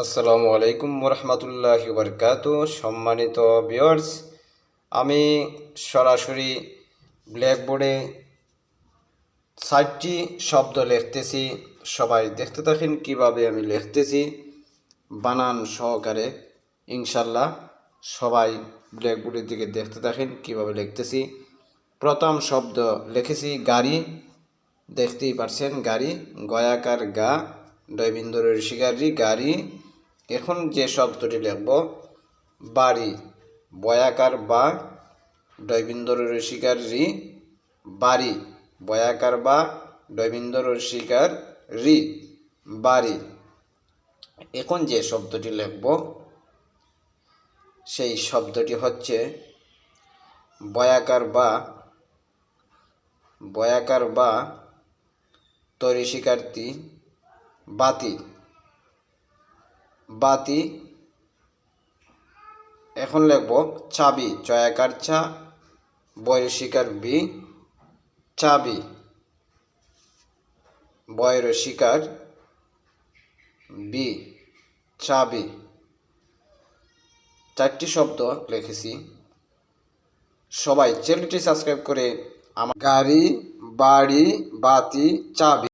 আসসালামু আলাইকুম ওরহমতুল্লাহি বারকাতু। সম্মানিত ভিউয়ার্স, আমি সরাসরি ব্ল্যাকবোর্ডে ৬০টি শব্দ লিখতেছি। সবাই দেখতে থাকেন কিভাবে আমি লিখতেছি বানান সহকারে। ইনশাল্লাহ সবাই ব্ল্যাকবোর্ডের দিকে দেখতে থাকেন কিভাবে লিখতেছি। প্রথম শব্দ লিখেছি গাড়ি, দেখতেই পারছেন গাড়ি, গয়াকার গা, ডয়বিন্দুর ঋষিকার রি, গাড়ি। এখন যে শব্দটি লিখব বাড়ি, বয়াকার বা, ডয়বিন্দুর ঋষিকার রি, বাড়ি, বয়াকার বা, ডয়বিন্দুর ঋষিকার রি, বাড়ি। এখন যে শব্দটি লিখব সেই শব্দটি হচ্ছে বয়াকার বা, বয়াকার বা, তরি শিকারতি, বাতি, বাতি। এখন লিখব চাবি, চয়াকার চা, বয়ের শিকার বি, চাবি, বয়ের শিকার বি, চাবি। 4টি শব্দ লিখেছি। সবাই চ্যানেলটি সাবস্ক্রাইব করে আমার গাড়ি, বাড়ি, বাতি, চাবি।